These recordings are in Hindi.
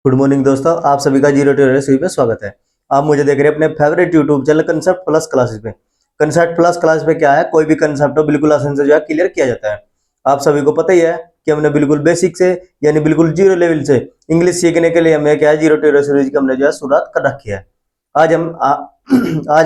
गुड मॉर्निंग दोस्तों, आप सभी का जीरो टू रेसिपी पे स्वागत है। आप मुझे देख रहे हैं अपने favourite YouTube channel concept plus classes पे। कंसेप्ट प्लस क्लास पे क्या है, कोई भी कंसेप्ट हो बिल्कुल आसानी से जो है क्लियर किया जाता है। आप सभी को पता ही है कि हमने बिल्कुल बेसिक से यानी बिल्कुल जीरो लेवल से इंग्लिश सीखने के लिए हमें क्या है जीरो टू सीरीज की हमने जो है शुरुआत कर रखी है। आज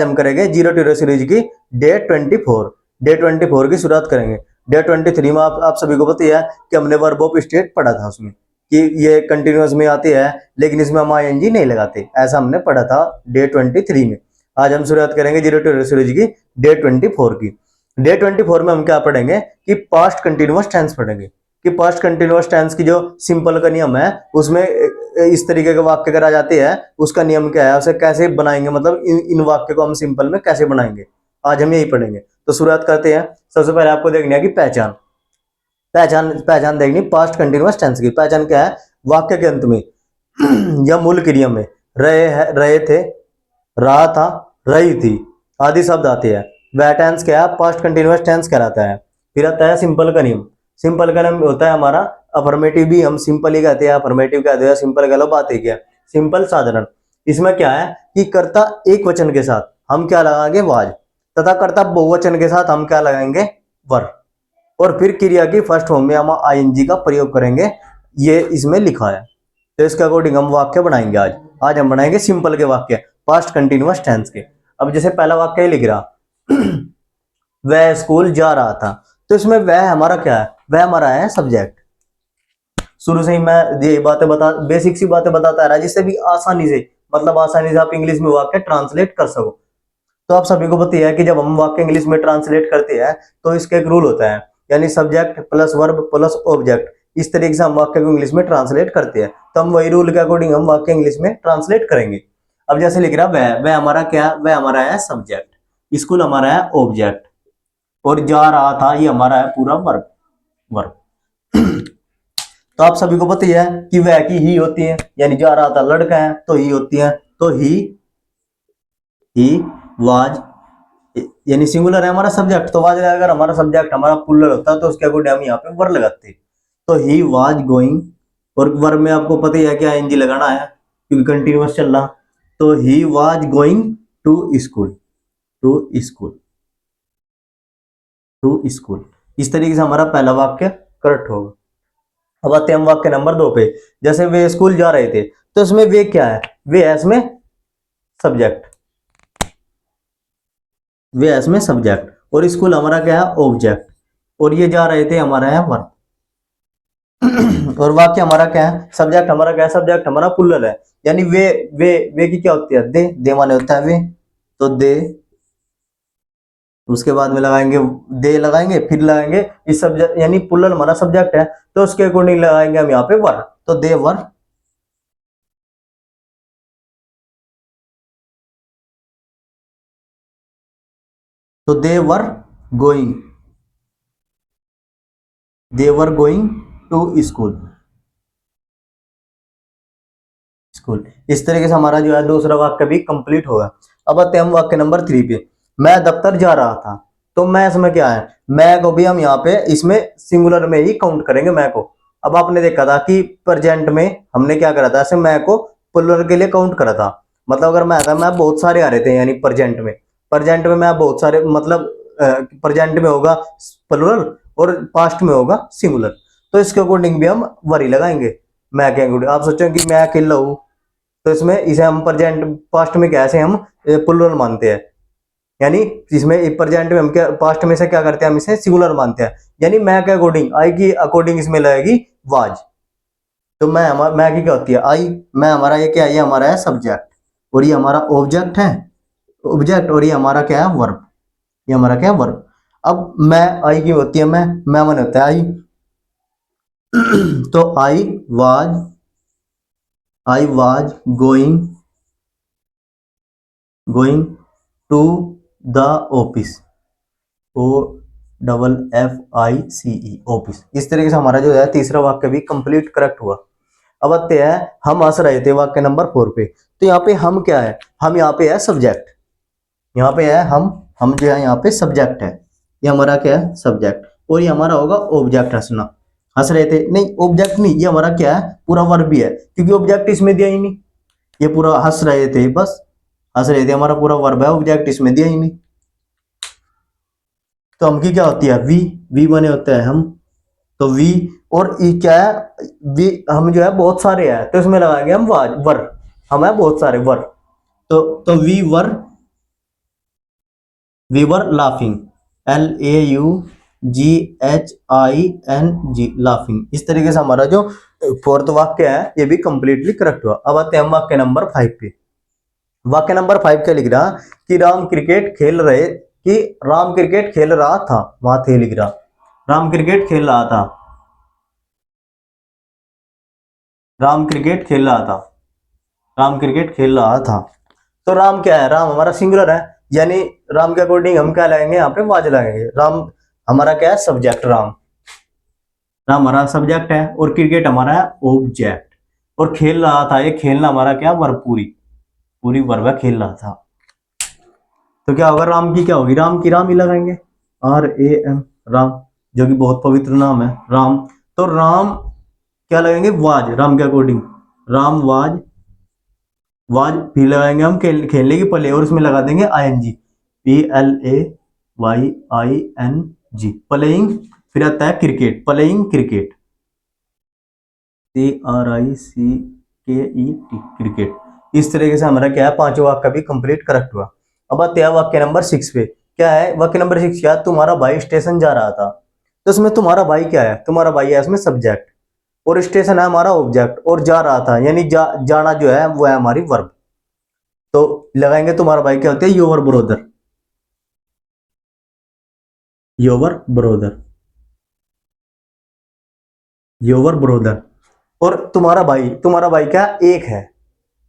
हम करेंगे जीरो टू सीरीज की डे 24 की शुरुआत करेंगे। डे 23 में आप सभी को पता ही है कि हमने वर्ब ऑफ स्टेट पढ़ा था उसमें कि ये कंटिन्यूअस में आती है, लेकिन इसमें हम आईएनजी नहीं लगाते, ऐसा हमने पढ़ा था डे 23 में। आज हम शुरुआत करेंगे जीरो टू सीरीज की डे 24 की। डे 24 में हम क्या पढ़ेंगे कि पास्ट कंटिन्यूअस टेंस पढ़ेंगे कि पास्ट कंटिन्यूअस टेंस की जो सिंपल का नियम है उसमें इस तरीके के वाक्य अगर आ जाते हैं उसका नियम क्या है, उसे कैसे बनाएंगे, मतलब इन वाक्य को हम सिंपल में कैसे बनाएंगे, आज हम यही पढ़ेंगे। तो शुरुआत करते हैं। सबसे पहले आपको देखना है कि पहचान पहचान पहचान देखनी पास्ट कंटिन्यूअस टेंस की। पहचान क्या है, वाक्य के अंत में या मूल क्रिया में रहे थे, रहा था, रही थी आदि शब्द आते हैं, वह टेंस क्या है, पास्ट कंटिन्यूअस टेंस कहलाता है। फिर आता है सिंपल का नियम। सिंपल का नियम होता है हमारा अफर्मेटिव, भी हम सिंपल ही कहते हैं, अफर्मेटिव कहते हैं, सिंपल कह लो, बात है क्या, सिंपल साधारण। इसमें क्या है कि कर्ता एक वचन के साथ हम क्या लगाएंगे, वाज, तथा कर्ता बहुवचन के साथ हम क्या लगाएंगे, वर, और फिर क्रिया की फर्स्ट फॉर्म में हम आईएनजी का प्रयोग करेंगे, ये इसमें लिखा है। तो इसके अकॉर्डिंग हम वाक्य बनाएंगे। आज हम बनाएंगे सिंपल के वाक्य पास्ट कंटिन्यूअस टेंस के। अब जैसे पहला वाक्य ही लिख रहा वह स्कूल जा रहा था, तो इसमें वह हमारा क्या है, वह हमारा है सब्जेक्ट। शुरू से ही मैं ये बातें बेसिक सी बातें बताता रहा जिससे भी आसानी से, मतलब आसानी से आप इंग्लिश में वाक्य ट्रांसलेट कर सको। तो आप सभी को पता है कि जब हम वाक्य इंग्लिश में ट्रांसलेट करते हैं तो इसका एक रूल होता है, यानी subject plus verb plus object, इस तरीके से हम वाक्य को इंग्लिश में ट्रांसलेट करते हैं। तो हम वही रूल के अकॉर्डिंग हम वाक्य इंग्लिश में ट्रांसलेट करेंगे। अब जैसे लिख रहा वह हमारा क्या, वह हमारा है सब्जेक्ट, स्कूल हमारा है ऑब्जेक्ट, और जा रहा था ये हमारा है पूरा वर्ब। वर्ब तो आप सभी को पता ही है कि वह की ही होती है, यानी जा रहा था लड़का है तो ही होती है। तो ही वाज यानी सिंगुलर है हमारा सब्जेक्ट, तो वाज अगर हमारा सब्जेक्ट हमारा प्लूरल होता तो उसके अकॉर्डिंग हम यहाँ पे वर लगाते। तो ही वाज गोइंग, और वर्ब में आपको पता ही है कि आईएनजी लगाना है क्योंकि कंटिन्यूअस चल रहा। तो he was going to school, to school, to school. इस तरीके से हमारा पहला वाक्य करेक्ट होगा। अब आते हैं हम वाक्य नंबर 2 पे। जैसे वे स्कूल जा रहे थे, तो इसमें वे क्या है, वे है इसमें सब्जेक्ट, वे है इसमें सब्जेक्ट, और स्कूल हमारा क्या है, ऑब्जेक्ट, और ये जा रहे थे हमारा है वर्ब। और वाक्य हमारा क्या है, सब्जेक्ट हमारा क्या है, सब्जेक्ट हमारा प्लूरल है, यानी वे की क्या होती है, दे माने होता है वे, तो दे, उसके बाद में लगाएंगे दे, लगाएंगे फिर लगाएंगे इस सब्जेक्ट, यानी प्लूरल हमारा सब्जेक्ट है तो उसके अकॉर्डिंग लगाएंगे हम यहाँ पे वर, तो दे वर, तो they were going, they were going to school, school. इस तरीके से हमारा जो है दूसरा वाक्य भी कंप्लीट होगा। अब आते हैं हम वाक्य नंबर 3 पे। मैं दफ्तर जा रहा था, तो मैं इसमें क्या है, मैं को भी हम यहाँ पे इसमें सिंगुलर में ही काउंट करेंगे मैं को। अब आपने देखा था कि प्रेजेंट में हमने क्या करा था, ऐसे मैं को प्लूरल के लिए काउंट करा था, मतलब अगर मैं था, मैं बहुत सारे आ रहे थे, यानी प्रेजेंट में मैं बहुत सारे, मतलब प्रेजेंट में होगा प्लूरल और पास्ट में होगा सिंगुलर, तो इसके अकॉर्डिंग भी हम वरी लगाएंगे। मैं क्या, आप सोचो कि मैं अकेला हूं, तो इसमें इसे हम प्रेजेंट पास्ट में कैसे हम प्लूरल मानते हैं, यानी इसमें प्रेजेंट में हम क्या, पास्ट में से क्या करते हैं, हम इसे सिंगुलर मानते हैं, यानी मैं के अकॉर्डिंग, आई की अकॉर्डिंग इसमें लगेगी वाज। तो मैं की क्या होती है, आई, मैं हमारा ये क्या है, ये हमारा है सब्जेक्ट, और ये हमारा ऑब्जेक्ट है, ऑब्जेक्ट, और ये हमारा क्या है, वर्ब, ये हमारा क्या है, वर्ब। अब मैं आई की होती है, मैं मन होता है आई तो I was going to the office, O double F I C E, office. इस तरीके से हमारा जो है तीसरा वाक्य भी कंप्लीट करेक्ट हुआ। अब आते हैं हम हंस रहे थे, वाक्य नंबर 4 पे। तो यहाँ पे हम क्या है, हम यहाँ पे है सब्जेक्ट, यहाँ पे है हम जो है यहाँ पे सब्जेक्ट है, ये हमारा क्या है, सब्जेक्ट, और ये हमारा होगा ऑब्जेक्ट हंसना। हंस रहे थे, नहीं ऑब्जेक्ट नहीं, ये हमारा क्या है, पूरा वर्ब भी है, क्योंकि ऑब्जेक्ट इसमें दिया ही नहीं। ये पूरा हंस रहे थे, बस हंस रहे थे हमारा पूरा वर्ब है, ऑब्जेक्ट इसमें दिया ही नहीं। तो हम की क्या होती है, वी बने होते हैं हम। तो वी और ई क्या है, वी हम जो है बहुत सारे हैं, तो इसमें लगाएंगे हम वाज वर, हम है बहुत सारे वर। तो we were laughing, LAUGHING, laughing. इस तरीके से हमारा जो फोर्थ वाक्य है ये भी कंप्लीटली करेक्ट हुआ। अब आते हैं हम वाक्य नंबर 5 पे। वाक्य नंबर 5 क्या लिख रहा, कि राम क्रिकेट खेल रहे, कि राम क्रिकेट खेल रहा था, वहां थे लिख रहा, राम क्रिकेट खेल रहा था, राम क्रिकेट खेल रहा था, राम क्रिकेट खेल रहा था। तो राम क्या है, राम हमारा सिंगुलर है, यानी राम के अकॉर्डिंग हम क्या लगाएंगे, यहाँ पे वाज लगाएंगे। राम हमारा क्या है, सब्जेक्ट, राम, राम हमारा सब्जेक्ट है, और क्रिकेट हमारा है ऑब्जेक्ट, और खेल रहा था, ये खेलना हमारा क्या, वर्ब, पूरी पूरी वर्ब है, खेल रहा था। तो क्या होगा, राम की क्या होगी, राम की राम ही लगाएंगे, RAM, राम, जो कि बहुत पवित्र नाम है राम। तो राम क्या लगाएंगे, वाज, राम के अकॉर्डिंग, राम वाज, वाज फिर लगाएंगे हम खेलने की पले, और उसमें लगा देंगे ING, PLAYING, प्लेइंग। फिर आता है cricket, playing cricket, CRICKET, cricket. इस तरीके से हमारा क्या है, पांचों वाक्य भी कंप्लीट करेक्ट हुआ। अब आते हैं वाक्य नंबर 6 पे। क्या है वाक्य नंबर 6, क्या, तुम्हारा भाई स्टेशन जा रहा था। तो इसमें तुम्हारा भाई क्या है, तुम्हारा भाई है इसमें सब्जेक्ट, और स्टेशन है हमारा ऑब्जेक्ट, और जा रहा था यानी जाना जो है वो है हमारी वर्ब। तो लगाएंगे तुम्हारा भाई क्या होते हैं, your brother, your brother, your brother. और तुम्हारा भाई क्या एक है,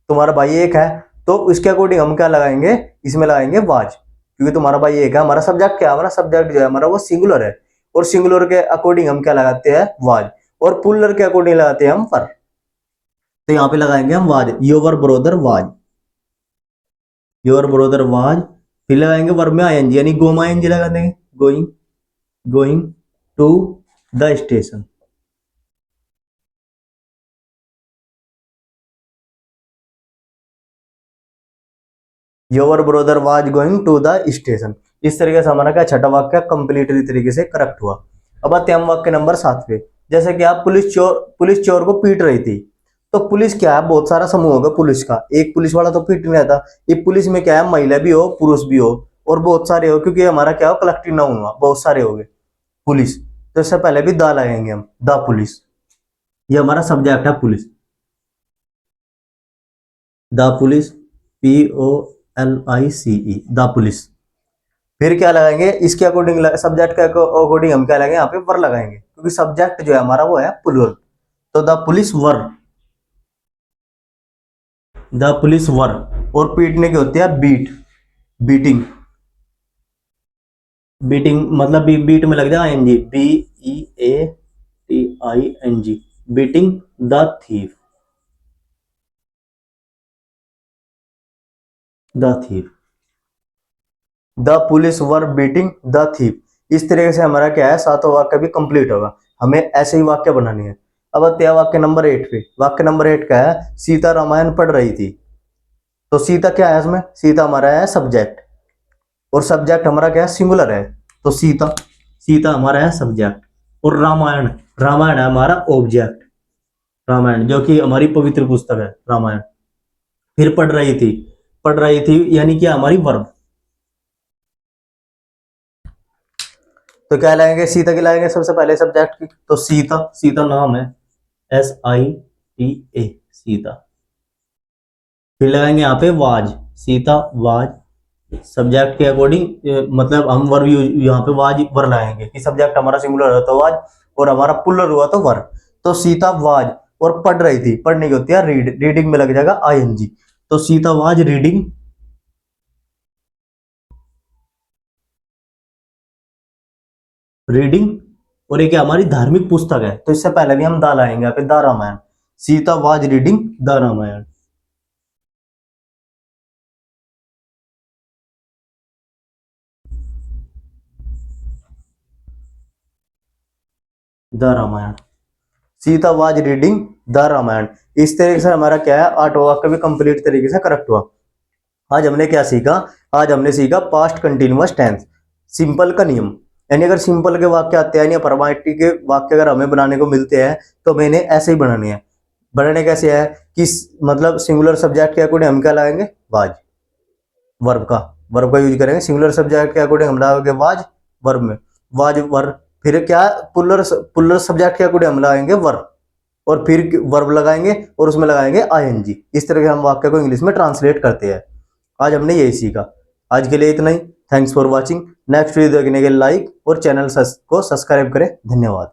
तुम्हारा भाई एक है, तो इसके अकॉर्डिंग हम क्या लगाएंगे, इसमें लगाएंगे वाज, क्योंकि तुम्हारा भाई एक है। हमारा सब्जेक्ट क्या है, हमारा सब्जेक्ट जो है हमारा वो सिंगुलर है, और सिंगुलर के अकॉर्डिंग हम क्या लगाते हैं, वाज, और पुलर के अकॉर्डिंग लगाते हैं हम पर। तो यहाँ पे लगाएंगे हम was, your brother was, your brother was. फिर लगाएंगे वर्ब में ING, यानी गोमा ING लगा देंगे, going, going to the station. Your brother was going to the station. इस तरीके से हमारा क्या, छठा वाक्य कंप्लीटली तरीके से करेक्ट हुआ। अब आते हैं हम वाक्य नंबर 7 पे। जैसे कि आप पुलिस चोर को पीट रही थी। तो पुलिस क्या है, बहुत सारा समूह होगा पुलिस का, एक पुलिस वाला तो पीट नहीं रहता। ये पुलिस में क्या है, महिला भी हो पुरुष भी हो, और बहुत सारे हो, क्योंकि हमारा क्या हो, कलेक्टिव नाउन हुआ, बहुत सारे हो गए पुलिस। तो इससे पहले भी द लगाएंगे हम, द पुलिस, ये हमारा सब्जेक्ट है police, the police, POLICE, the police. फिर क्या लगाएंगे, इसके अकॉर्डिंग, सब्जेक्ट के अकॉर्डिंग हम क्या लगाएंगे, यहाँ पे वर लगाएंगे, क्योंकि सब्जेक्ट जो है हमारा वो है प्लूरल। तो the police were, the police were. और पीटने की होती है बीट, बीटिंग, बीटिंग मतलब बीट में लग जाए ING, BEATING, beating the thief, the thief, the police were beating the thief. इस तरीके से हमारा क्या है, सातों वाक्य भी कंप्लीट होगा। हमें ऐसे ही वाक्य बनानी है। अब आते हैं वाक्य नंबर 8 पे। वाक्य नंबर 8 का है, सीता रामायण पढ़ रही थी। तो सीता क्या है, इसमें सीता हमारा है सब्जेक्ट, और सब्जेक्ट हमारा क्या है, सिंगुलर है। तो सीता, सीता हमारा है सब्जेक्ट, और रामायण, रामायण है हमारा ऑब्जेक्ट, रामायण जो कि हमारी पवित्र पुस्तक है रामायण। फिर पढ़ रही थी, पढ़ रही थी यानी कि हमारी वर्ब। तो क्या लाएंगे, सीता की लाएंगे सबसे पहले सब्जेक्ट की, तो सीता, सीता नाम है, SITA, सीता। फिर लगाएंगे यहाँ पे वाज, सीता वाज, सब्जेक्ट के अकॉर्डिंग, मतलब हम वर्ब यहाँ पे वाज वर लगाएंगे, कि सब्जेक्ट हमारा सिंगुलर है तो वाज, और हमारा पुलर हुआ तो वर। तो सीता वाज, और पढ़ रही थी, पढ़ने की होती है रीड, रीडिंग में लग जाएगा ING। तो सीता वाज रीडिंग, रीडिंग। और एक हमारी धार्मिक पुस्तक है, तो इससे पहले भी हम दा लाएंगे यहाँ पे, the Ramayana, Sita was reading the Ramayana, the Ramayana. Sita was reading the Ramayana. इस तरीके से हमारा क्या है, 8वां वाक्य भी कंप्लीट तरीके से करेक्ट हुआ। आज हमने क्या सीखा, आज हमने सीखा पास्ट कंटिन्यूअस टेंस, सिंपल का नियम। यानी अगर सिंपल के वाक्य आते हैं या परमानेंट के वाक्य अगर हमें बनाने को मिलते हैं तो मैंने ऐसे ही बनाने हैं। बनाने कैसे है कि मतलब सिंगुलर सब्जेक्ट के अकॉर्डिंग हम क्या लगाएंगे, वाज, वर्ब का यूज करेंगे। सिंगुलर सब्जेक्ट के अकॉर्डिंग हम लगाएंगे वाज, वर्ब में वाज वर्ब। फिर क्या, पुलर सब्जेक्ट के अकॉर्डिंग हम लगाएंगे वर्ब, और फिर वर्ब लगाएंगे और उसमें लगाएंगे आईएनजी। इस तरह के हम वाक्य को इंग्लिश में ट्रांसलेट करते हैं। आज हमने यही सीखा। आज के लिए इतना ही। Thanks for watching. Next video देखने के लिए लाइक और चैनल को सब्सक्राइब करें। धन्यवाद।